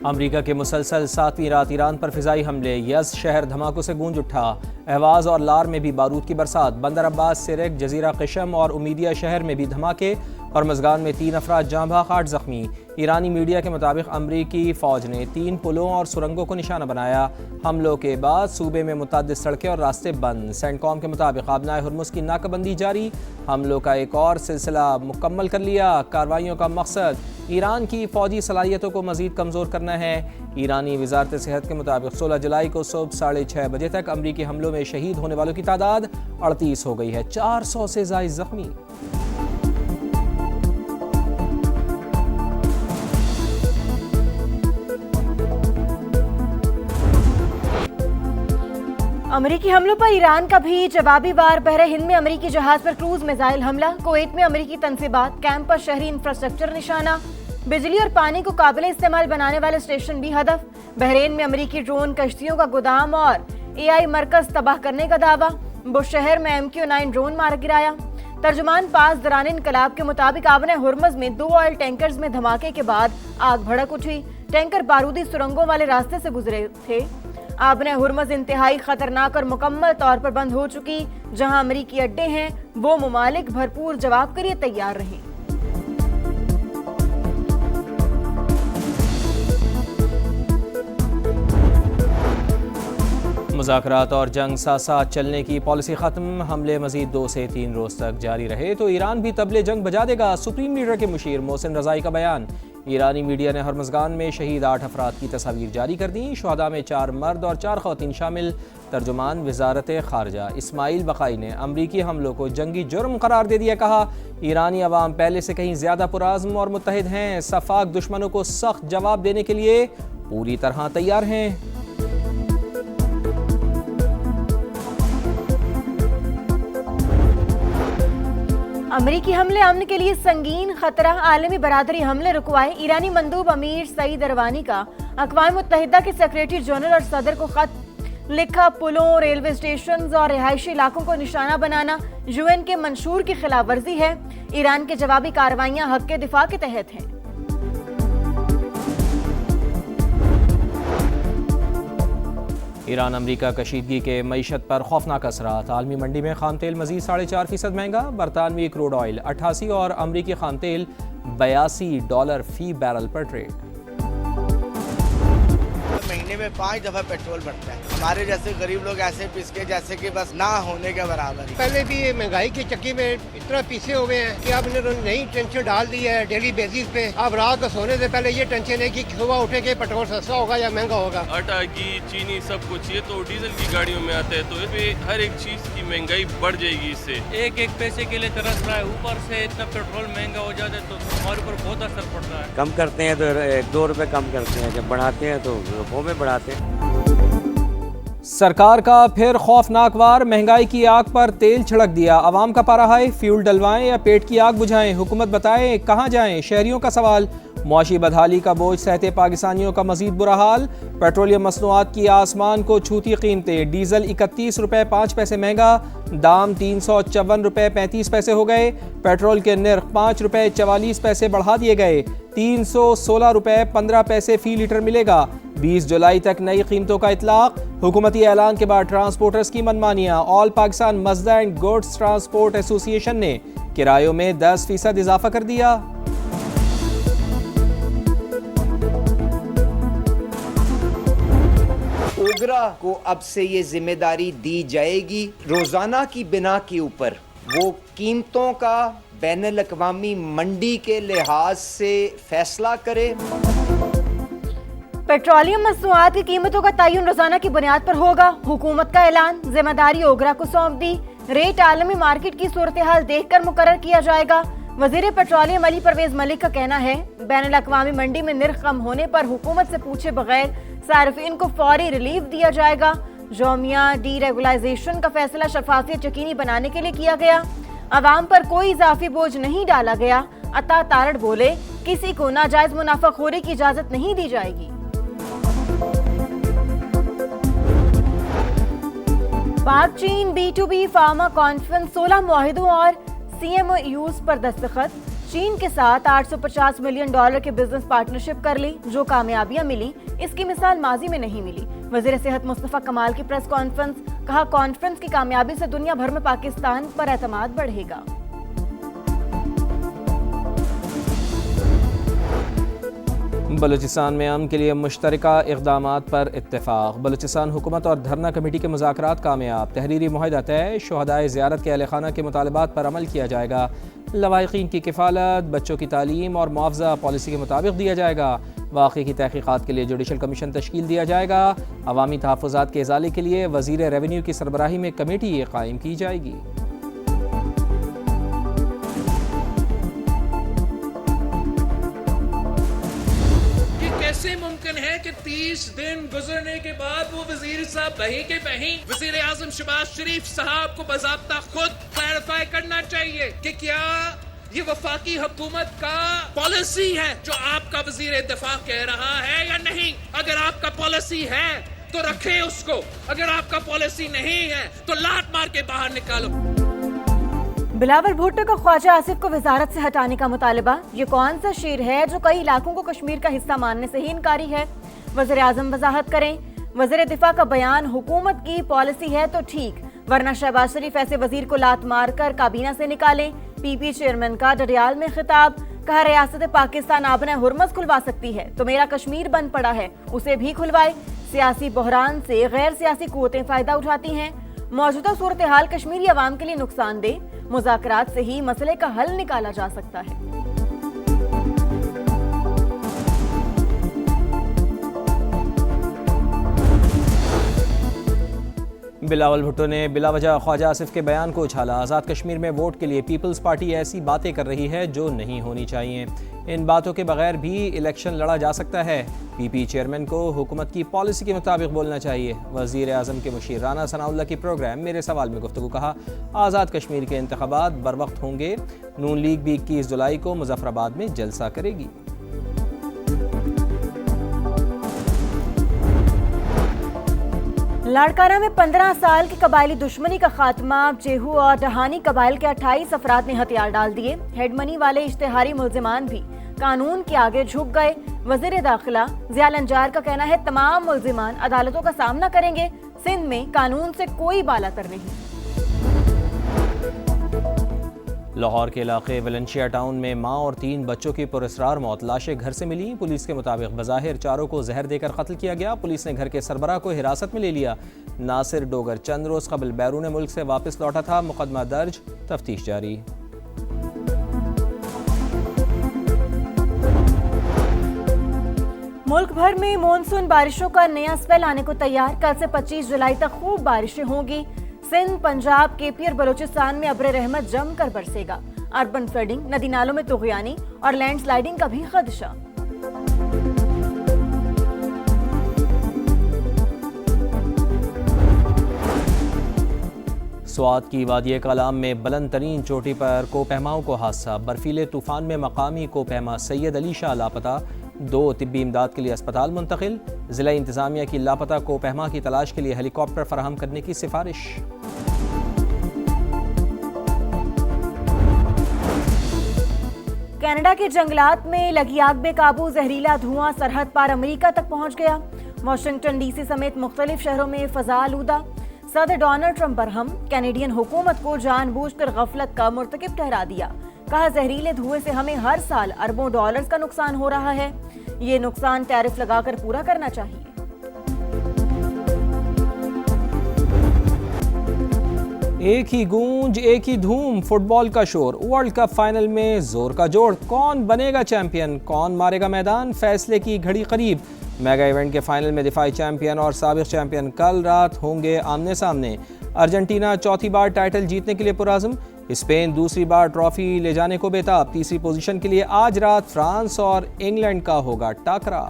अमरीका के मुसलसल 7वीं रात ईरान पर फिजाई हमले, यज़ शहर धमाकों से गूंज उठा। अहवाज और लार में भी बारूद की बरसात। बंदर अब्बास, सिरक, जजीरा क़िशम और उमीदिया शहर में भी धमाके और मज़गान में 3 अफराद जाँ बहक, 8 ज़ख्मी। ईरानी मीडिया के मुताबिक अमरीकी फ़ौज ने 3 पुलों और सुरंगों को निशाना बनाया। हमलों के बाद सूबे में मुतअद्दिद सड़कें और रास्ते बंद। सेंटकॉम के मुताबिक आबनाए हुर्मुज़ की नाकाबंदी जारी। हमलों का एक और सिलसिला मुकम्मल कर लिया। कार्रवाइयों का मकसद ईरान की फ़ौजी सलाहियतों को मज़ीद कमज़ोर करना है। ईरानी वज़ारत सेहत के मुताबिक 16 जुलाई को सुबह 6:30 बजे तक अमरीकी हमलों में शहीद होने वालों की तादाद 38 हो गई है। 400 से ज़ायद ज़ख्मी। अमरीकी हमलों पर ईरान का भी जवाबी वार। बहरे हिंद में अमरीकी जहाज पर क्रूज मिसाइल हमला। कुवैत में अमरीकी तनसीबात कैंप पर शहरी इंफ्रास्ट्रक्चर निशाना। बिजली और पानी को काबिल इस्तेमाल बनाने वाले स्टेशन भी हदफ। बहरीन में अमरीकी ड्रोन कश्तियों का गोदाम और AI मरकज तबाह करने का दावा। बुश शहर में MQ-9 ड्रोन मार गिराया। तर्जुमान पास दौरान इनकलाब के मुताबिक आबने हुर्मुज़ में 2 ऑयल टैंकर्स में धमाके के बाद आग भड़क उठी। टैंकर बारूदी सुरंगों वाले रास्ते से गुजरे थे। आबने हुर्मुज़ इंतहाई खतरनाक और मुकम्मल तौर पर बंद हो चुकी। जहां अमरीकी अड्डे हैं वो मुमालिक भरपूर जवाब के लिए तैयार रहे। मुज़ाकरात और जंग साथ साथ चलने की पॉलिसी ख़त्म। हमले मज़ीद 2 से 3 रोज़ तक जारी रहे तो ईरान भी तबले जंग बजा देगा। सुप्रीम लीडर के मुशीर मोहसिन रज़ाई का बयान। ईरानी मीडिया ने हरमज़गान में शहीद 8 अफराद की तस्वीर जारी कर दी। शुहदा में 4 मर्द और 4 ख़वातीन शामिल। तर्जुमान वज़ारत ख़ारजा इस्माइल बक़ाई ने अमरीकी हमलों को जंगी जुर्म करार दे दिया। कहा, ईरानी अवाम पहले से कहीं ज़्यादा पुरअज़्म और मुत्तहिद हैं। सफ़ाक दुश्मनों को सख्त जवाब देने के लिए पूरी तरह तैयार हैं। अमरीकी हमले अमन के लिए संगीन खतरा। आलमी बरादरी हमले रुकवाए। ईरानी मंदूब अमीर सईद अरवानी का अक़वाम मुत्तहिदा के सेक्रेटरी जनरल और सदर को खत लिखा। पुलों, रेलवे स्टेशन और रिहायशी इलाकों को निशाना बनाना UN के मंशूर की खिलाफ वर्जी है। ईरान के जवाबी कार्रवाइयां हक के दिफा के तहत हैं। ईरान अमरीका कशीदगी के मईशत पर खौफनाक असरात। आलमी मंडी में खाम तेल मजीद 4.5% महंगा। बरतानवी क्रूड ऑयल 88 और अमरीकी खाम तेल $82 फी बैरल पर ट्रेड। महीने में 5 दफा पेट्रोल बढ़ता है। हमारे जैसे गरीब लोग ऐसे पिसके जैसे कि बस ना होने के बराबर ही। पहले भी महंगाई की चक्की में इतना पीछे हो गए हैं कि अब इन्होंने नई टेंशन डाल दी है डेली बेसिस पे। अब रात को सोने से पहले ये टेंशन है कि सुबह उठे के पेट्रोल सस्ता होगा या महंगा होगा। आटा, घी, चीनी सब कुछ ये तो डीजल की गाड़ियों में आता है तो इसमें हर एक चीज की महंगाई बढ़ जाएगी। इससे एक पैसे के लिए तरस रहा है। ऊपर से इतना पेट्रोल महंगा हो जाता है तो हमारे ऊपर बहुत असर पड़ता है। कम करते हैं तो 1-2 रुपए कम करते हैं, जब बढ़ाते हैं तो रुपयों में बढ़ाते हैं। सरकार का फिर खौफनाक वार। महंगाई की आग पर तेल छिड़क दिया। आवाम का पारा हाय। फ्यूल डलवाएं या पेट की आग बुझाएं, हुकूमत बताए कहां जाएं। शहरियों का सवाल। मुआशी बदहाली का बोझ सहते पाकिस्तानियों का मजीद बुरा हाल। पेट्रोलियम मसनूआत की आसमान को छूती कीमतें। डीजल 31 रुपये 5 पैसे महंगा। दाम 354 रुपये 35 पैसे हो गए। पेट्रोल के निर्ख 5 रुपये 44 पैसे बढ़ा दिए गए। 316 रुपये 15 पैसे फी लीटर मिलेगा। 20 जुलाई तक नई कीमतों का इतलाक। हुकूमती ऐलान के बाद ट्रांसपोर्टर्स की मनमानियाँ। All Pakistan Mazda and goods transport association ने किरायों में 10% इजाफा कर दिया। ओगरा को अब से ये जिम्मेदारी दी जाएगी रोजाना की बिना के ऊपर वो कीमतों का बैनुल अक़वामी मंडी के लिहाज से फैसला करे। पेट्रोलियम मसनूआत की कीमतों का तयन रोजाना की बुनियाद पर होगा। हुकूमत का ऐलान। जिम्मेदारी ओगरा को सौंप दी। रेट आलमी मार्केट की सूरत हाल देखकर मुकर्रर किया जाएगा। वजीर पेट्रोलियम अली परवेज मलिक का कहना है, बैनुल अक़वामी मंडी में निर्ख कम होने पर हुकूमत से पूछे बगैर सार्फिन को फौरी रिलीफ दिया जाएगा। जोमिया डीरेगुलाइजेशन का फैसला शफाफियत यकीनी बनाने के लिए किया गया। अवाम पर कोई इजाफी बोझ नहीं डाला गया। अता तारड़ बोले, किसी को नाजायज मुनाफाखोरी की इजाजत नहीं दी जाएगी। पाक चीन B2B फार्मा कॉन्फ्रेंस 16 मुआहिदों और CMOUs पर दस्तखत। चीन के साथ $850 मिलियन की बिजनेस पार्टनरशिप कर ली। जो कामयाबियां मिली इसकी मिसाल माजी में नहीं मिली। वजीर सेहत मुस्तफा कमाल की प्रेस कॉन्फ्रेंस, कहा कॉन्फ्रेंस की कामयाबी से दुनिया भर में पाकिस्तान पर एतमाद बढ़ेगा। बलूचिस्तान में अमन के लिए मुश्तरका इक़दामात पर इत्तेफाक। बलूचिस्तान हुकूमत और धरना कमेटी के मुज़ाकरात कामयाब। तहरीरी मुआहदा तय। शुहदाए ज़ियारत के अहले खाना के मुतालबात पर अमल किया जाएगा। लवाहिकीन की किफ़ालत, बच्चों की तालीम और मुआवजा पॉलिसी के मुताबिक दिया जाएगा। वाक़े की तहक़ीक़ात के लिए जुडिशल कमीशन तश्कील दिया जाएगा। अवामी तहफ़्फ़ुज़ात के इज़ाले के लिए वज़ीर रेवेन्यू की सरबराही में कमेटी कायम की जाएगी। कैसे मुमकिन है कि 30 दिन गुजरने के बाद वो वजीर साहब वहीं के वहीं वजीर आजम शहबाज शरीफ साहब को बाज़ाब्ता खुद क्लैरिफाई करना चाहिए कि क्या ये वफाकी हुकूमत का पॉलिसी है जो आपका वजीर दिफा कह रहा है या नहीं। अगर आपका पॉलिसी है तो रखे उसको, अगर आपका पॉलिसी नहीं है तो लात मार के बाहर निकालो। बिलावल भुट्टो का ख्वाजा आसिफ को वजारत से हटाने का मुतालबा। ये कौन सा शेर है जो कई इलाकों को कश्मीर का हिस्सा मानने से ही इनकारी है? वज़ीर आज़म वजाहत करें। वज़ीर दिफा का बयान हुकूमत की पॉलिसी है तो ठीक, वरना शहबाज शरीफ ऐसे वजीर को लात मार कर काबीना से निकालें। पीपी चेयरमैन का डडियाल में खिताब, कहा रियासत पाकिस्तान आबना हुर्मस खुलवा सकती है तो मेरा कश्मीर बंद पड़ा है उसे भी खुलवाए। सियासी बहरान से गैर सियासी कुव्वतें फायदा उठाती हैं। मौजूदा सूरत हाल कश्मीरी अवाम के लिए नुकसानदेह, मुज़ाकरात से ही मसले का हल निकाला जा सकता है। बिलावल भुट्टो ने बिलावजह ख्वाजा आसिफ के बयान को उछाला। आज़ाद कश्मीर में वोट के लिए पीपल्स पार्टी ऐसी बातें कर रही है जो नहीं होनी चाहिए। इन बातों के बगैर भी इलेक्शन लड़ा जा सकता है। पीपी चेयरमैन को हुकूमत की पॉलिसी के मुताबिक बोलना चाहिए। वज़ीर आज़म के मुशीर राना सनाउल्लाह की प्रोग्राम मेरे सवाल में गुफ्तगू, कहा आज़ाद कश्मीर के इंतखाबात बर वक्त होंगे। नून लीग भी 21 जुलाई को मुजफ्फराबाद में जलसा करेगी। लाड़काना में 15 साल की कबायली दुश्मनी का खात्मा। जेहू और डहानी कबाइल के 28 अफराद ने हथियार डाल दिए। हेडमनी वाले इश्तेहारी मुल्जिमान भी कानून के आगे झुक गए। वजीर दाखिला ज़िया लंजार का कहना है तमाम मुल्जिमान अदालतों का सामना करेंगे। सिंध में कानून से कोई बालातर नहीं। लाहौर के इलाके वलेंशिया टाउन में मां और 3 बच्चों की पुरस्रार मौत। लाशें घर से मिली। पुलिस के मुताबिक बज़ाहिर चारों को जहर देकर कत्ल किया गया। पुलिस ने घर के सरबराह को हिरासत में ले लिया। नासिर डोगर चंद रोज कबल बैरून मुल्क से वापस लौटा था। मुकदमा दर्ज, तफ्तीश जारी। मुल्क भर में मॉनसून बारिशों का नया स्पेल आने को तैयार। कल से 25 जुलाई तक खूब बारिशें होंगी। सिंध, पंजाब, केपी और बलूचिस्तान में अब्र रहमत जमकर बरसेगा। अर्बन फ्लडिंग, नदी नालों में तुग़यानी और लैंडस्लाइडिंग का भी खदशा। स्वात की वादिय कलाम में बुलंद तरीन चोटी पर कोपहमाओं को हादसा। बर्फीले तूफान में मकामी कोपहमा सैयद अली शाह लापता। 2 तिब्बी इमदाद के लिए अस्पताल मुंतकिल। ज़िला इंतज़ामिया की लापता कोपहमा की तलाश के लिए हेलीकॉप्टर फराहम करने की सिफारिश। कनाडा के जंगलात में लगी आग बेकाबू। जहरीला धुआं सरहद पार अमेरिका तक पहुंच गया। वाशिंगटन डीसी समेत मुख्तलिफ शहरों में फजा आलूदा। सदर डोनाल्ड ट्रंप बरहम, कैनेडियन हुकूमत को जानबूझकर गफलत का मुर्तकिब ठहरा दिया। कहा जहरीले धुएं से हमें हर साल अरबों डॉलर्स का नुकसान हो रहा है। ये नुकसान टैरिफ लगाकर पूरा करना चाहिए। एक ही गूंज, एक ही धूम, फुटबॉल का शोर। वर्ल्ड कप फाइनल में जोर का जोड़। कौन बनेगा चैंपियन, कौन मारेगा मैदान, फैसले की घड़ी करीब। मेगा इवेंट के फाइनल में दिफाई चैंपियन और साबिक चैंपियन कल रात होंगे आमने सामने। अर्जेंटीना चौथी बार टाइटल जीतने के लिए पुरआज़म। स्पेन दूसरी बार ट्रॉफी ले जाने को बेताब। तीसरी पोजीशन के लिए आज रात फ्रांस और इंग्लैंड का होगा टाकरा।